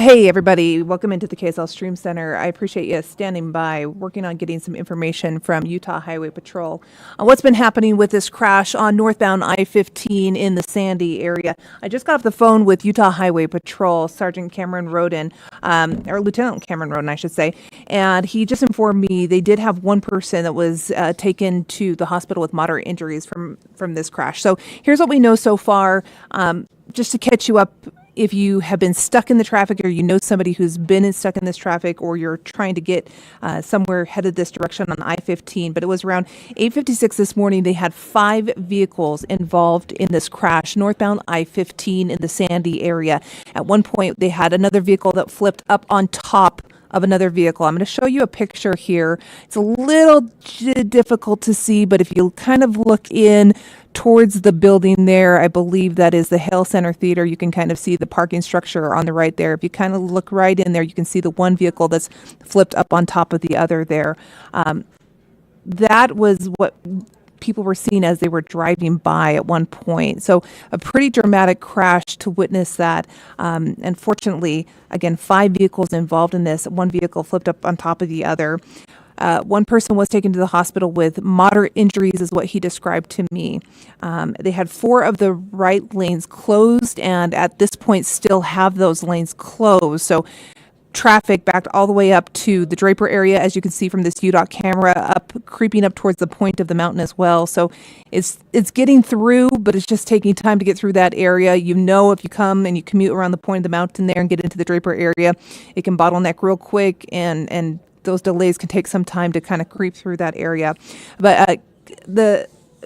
Hey everybody, welcome into the KSL Stream Center. I appreciate you standing by, working on getting some information from Utah Highway Patrol on what's been happening with this crash on northbound I-15 in the Sandy area. I just got off the phone with Utah Highway Patrol, Sergeant Cameron Roden, or Lieutenant Cameron Roden, I should say, and he just informed me they did have one person that was taken to the hospital with moderate injuries from this crash. So here's what we know so far, just to catch you up. If you have been stuck in the traffic, or you know somebody who's been stuck in this traffic, or you're trying to get somewhere headed this direction on I-15, but it was around 8:56 this morning, they had 5 vehicles involved in this crash, northbound I-15 in the Sandy area. At one point, they had another vehicle that flipped up on top of another vehicle. I'm going to show you a picture here. It's a little difficult to see, but if you kind of look in towards the building there, I believe that is the Hale Center Theater. You can kind of see the parking structure on the right there. If you kind of look right in there, you can see the one vehicle that's flipped up on top of the other there. That was what people were seeing as they were driving by at one point. So a pretty dramatic crash to witness that. And fortunately, again, 5 vehicles involved in this. One vehicle flipped up on top of the other. One person was taken to the hospital with moderate injuries, is what he described to me. They had 4 of the right lanes closed, and at this point still have those lanes closed. So traffic backed all the way up to the Draper area, as you can see from this UDOT camera, up creeping up towards the point of the mountain as well. So it's getting through, but it's just taking time to get through that area. You know, if you come and you commute around the point of the mountain there and get into the Draper area, it can bottleneck real quick, and those delays can take some time to kind of creep through that area. But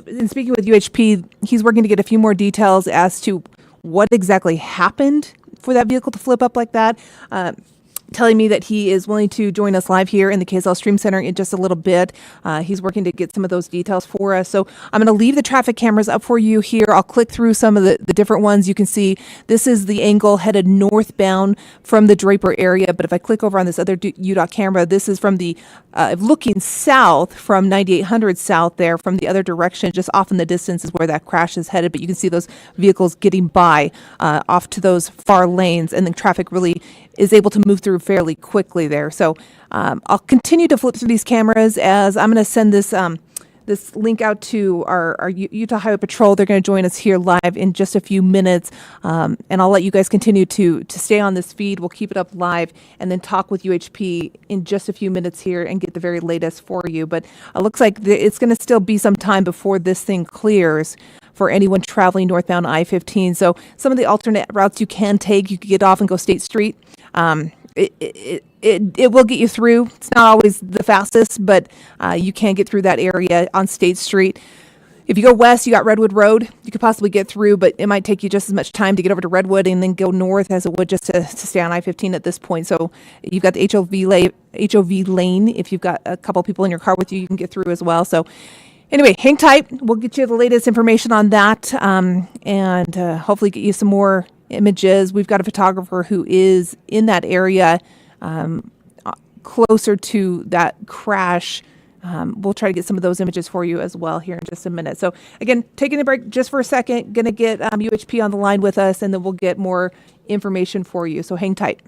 in speaking with UHP, he's working to get a few more details as to what exactly happened for that vehicle to flip up like that. Telling me that he is willing to join us live here in the KSL Stream Center in just a little bit. He's working to get some of those details for us. So I'm going to leave the traffic cameras up for you here. I'll click through some of the different ones. You can see this is the angle headed northbound from the Draper area. But if I click over on this other UDOT camera, this is from the looking south from 9800 south there from the other direction, just off in the distance is where that crash is headed. But you can see those vehicles getting by off to those far lanes, and the traffic really is able to move through fairly quickly there. So I'll continue to flip through these cameras as I'm going to send this this link out to our Utah Highway Patrol. They're going to join us here live in just a few minutes, and I'll let you guys continue to stay on this feed. We'll keep it up live and then talk with UHP in just a few minutes here and get the very latest for you. But it looks like it's going to still be some time before this thing clears for anyone traveling northbound I-15. So some of the alternate routes you can take, you could get off and go State Street. It will get you through. It's not always the fastest, but you can get through that area on State Street. If you go west, you got Redwood Road. You could possibly get through, but it might take you just as much time to get over to Redwood and then go north as it would just to stay on I-15 at this point. So you've got the HOV lane. If you've got a couple people in your car with you, you can get through as well. So anyway, hang tight. We'll get you the latest information on that, and hopefully get you some more images. We've got a photographer who is in that area closer to that crash. We'll try to get some of those images for you as well here in just a minute. So again, taking a break just for a second, going to get UHP on the line with us, and then we'll get more information for you. So hang tight.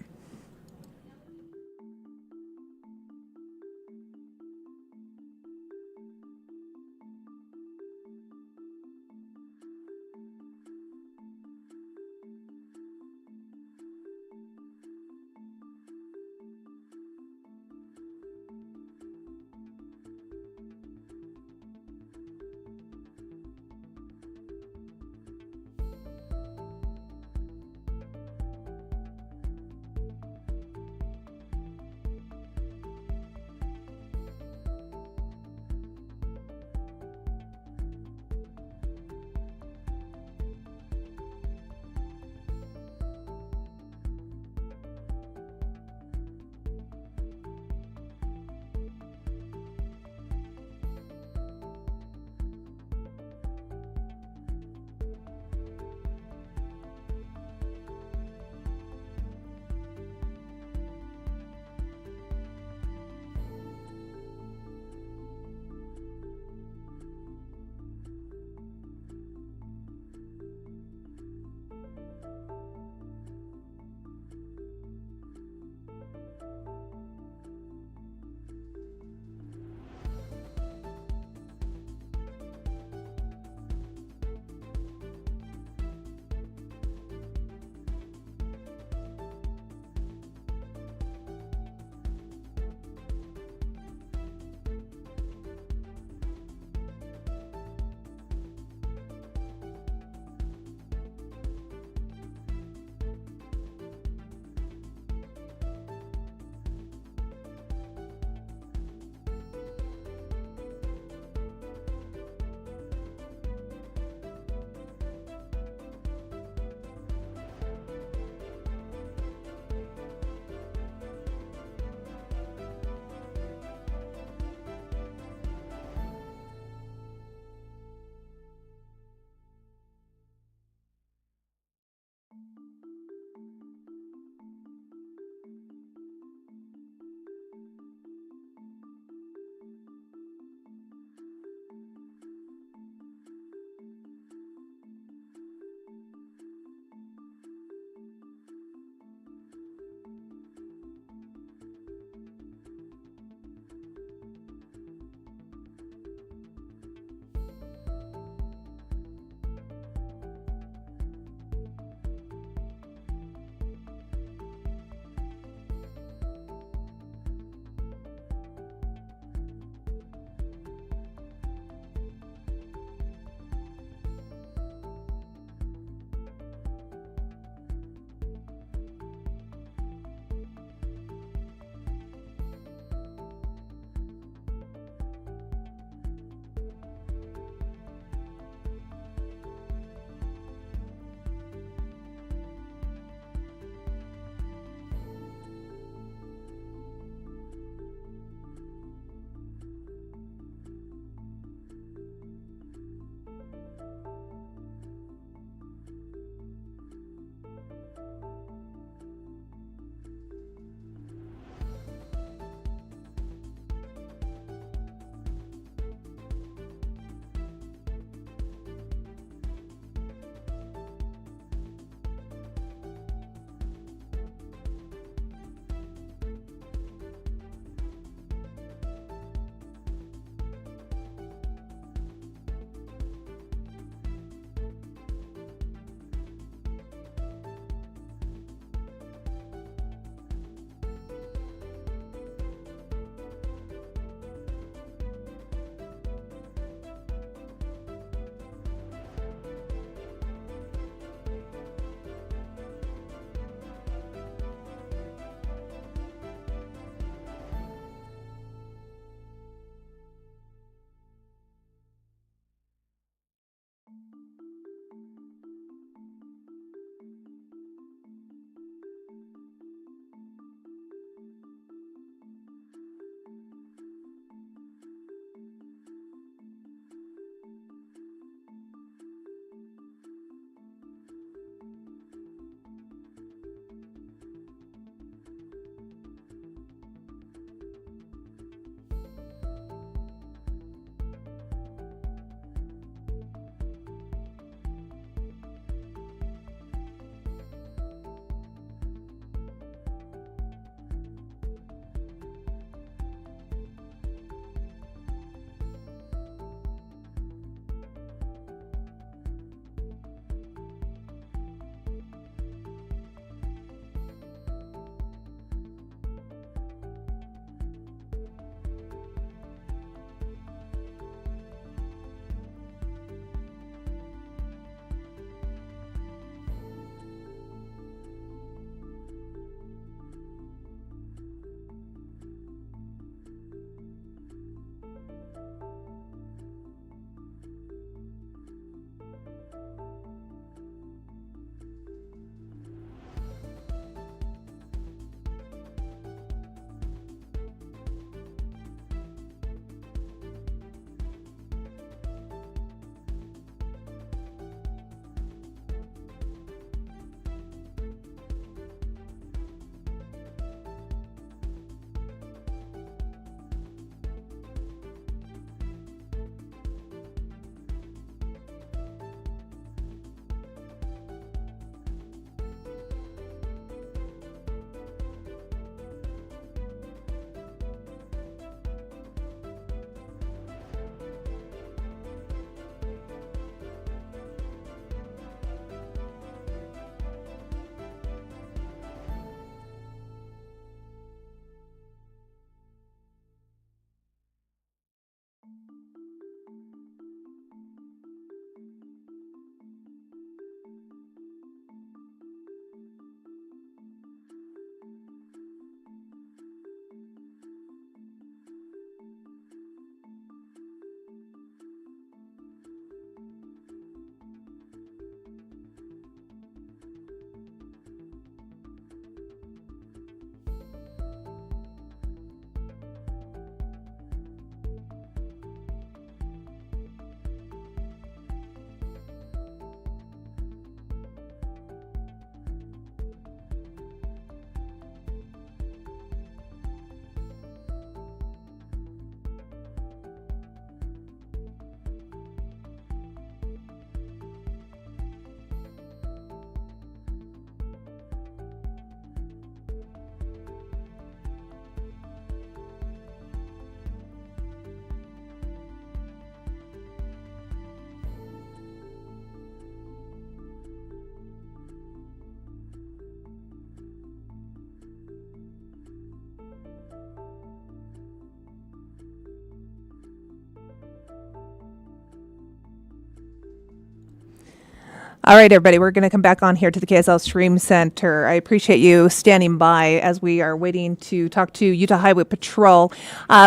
All right, everybody, we're going to come back on here to the KSL Stream Center. I appreciate you standing by as we are waiting to talk to Utah Highway Patrol.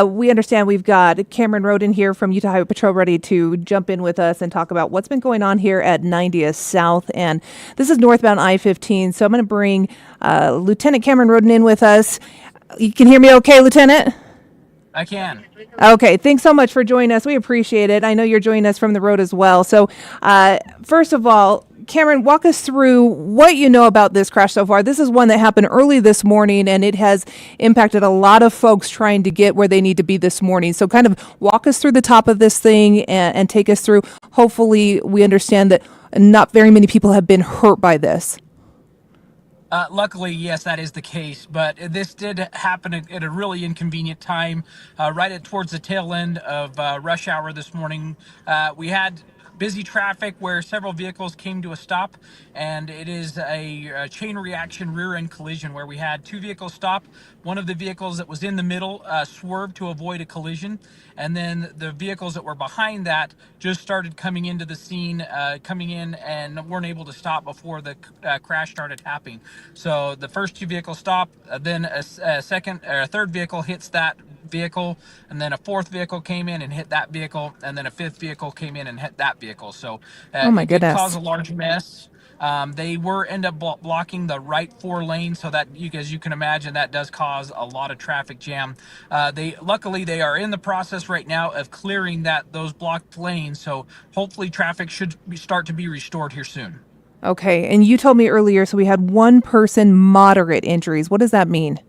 We understand we've got Cameron Roden here from Utah Highway Patrol ready to jump in with us and talk about what's been going on here at 90th South. And this is northbound I-15, so I'm going to bring Lieutenant Cameron Roden in with us. You can hear me okay, Lieutenant? I can. Okay, thanks so much for joining us. We appreciate it. I know you're joining us from the road as well. So, first of all, Cameron, walk us through what you know about this crash so far. This is one that happened early this morning, and it has impacted a lot of folks trying to get where they need to be this morning. So kind of walk us through the top of this thing and take us through. Hopefully, we understand that not very many people have been hurt by this. Luckily, yes, that is the case, but this did happen at a really inconvenient time, towards the tail end of rush hour this morning. We had busy traffic where several vehicles came to a stop, and it is a chain reaction rear end collision where we had two vehicles stop. One of the vehicles that was in the middle swerved to avoid a collision, and then the vehicles that were behind that just started coming into the scene, coming in and weren't able to stop before the crash started happening. So the first two vehicles stopped, then a third vehicle hits that vehicle, and then a fourth vehicle came in and hit that vehicle, and then a fifth vehicle came in and hit that vehicle. So Oh my it did goodness. cause a large mess. They end up blocking the right four lanes, so that as you can imagine, that does cause a lot of traffic jam. Luckily they are in the process right now of clearing those blocked lanes, so hopefully traffic should start to be restored here soon. Okay, and you told me earlier, so we had one person moderate injuries. What does that mean?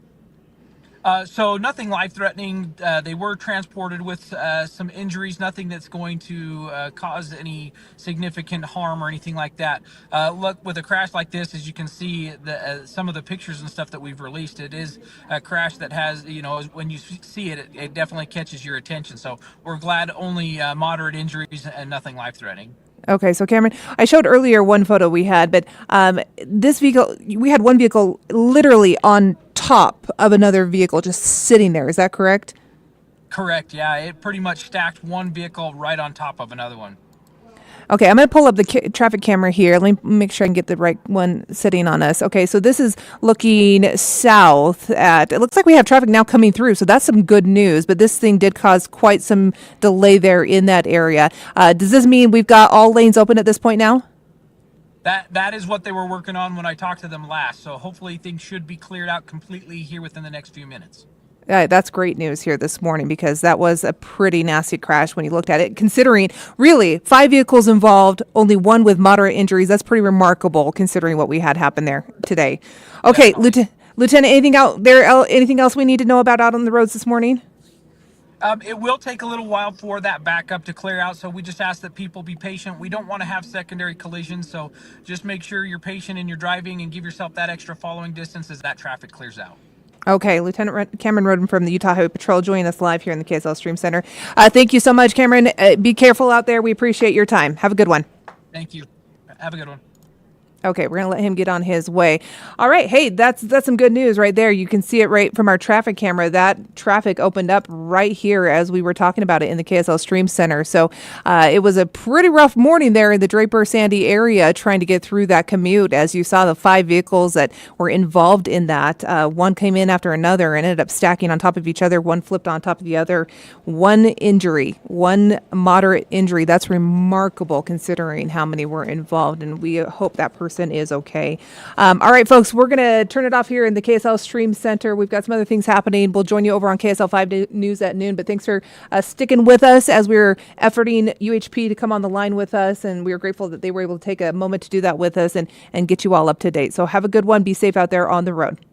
So nothing life-threatening. They were transported with some injuries, nothing that's going to cause any significant harm or anything like that. Look, with a crash like this, as you can see, some of the pictures and stuff that we've released, it is a crash that has, when you see it, it definitely catches your attention. So we're glad only moderate injuries and nothing life-threatening. Okay, so Cameron, I showed earlier one photo we had, but this vehicle, we had one vehicle literally on top of another vehicle just sitting there. Is that correct? Correct, yeah. It pretty much stacked one vehicle right on top of another one. Okay, I'm going to pull up the traffic camera here. Let me make sure I can get the right one sitting on us. Okay, so this is looking south at, it looks like we have traffic now coming through, so that's some good news, but this thing did cause quite some delay there in that area. Does this mean we've got all lanes open at this point now? That is what they were working on when I talked to them last, so hopefully things should be cleared out completely here within the next few minutes. That's great news here this morning because that was a pretty nasty crash when you looked at it. Considering really 5 vehicles involved, only one with moderate injuries, that's pretty remarkable considering what we had happen there today. Okay, Lieutenant, anything out there? Anything else we need to know about out on the roads this morning? It will take a little while for that backup to clear out, so we just ask that people be patient. We don't want to have secondary collisions, so just make sure you're patient in your driving and give yourself that extra following distance as that traffic clears out. Okay, Lieutenant Cameron Roden from the Utah Highway Patrol joining us live here in the KSL Stream Center. Thank you so much, Cameron. Be careful out there. We appreciate your time. Have a good one. Thank you. Have a good one. Okay, we're going to let him get on his way. All right. Hey, that's some good news right there. You can see it right from our traffic camera. That traffic opened up right here as we were talking about it in the KSL Stream Center. So it was a pretty rough morning there in the Draper-Sandy area trying to get through that commute. As you saw, the 5 vehicles that were involved in that, one came in after another and ended up stacking on top of each other. One flipped on top of the other. One injury, one moderate injury. That's remarkable considering how many were involved. And we hope that person is okay. All right, folks, we're going to turn it off here in the KSL Stream Center. We've got some other things happening. We'll join you over on KSL 5 News at noon, but thanks for sticking with us as we're efforting UHP to come on the line with us, and we are grateful that they were able to take a moment to do that with us and get you all up to date. So have a good one. Be safe out there on the road.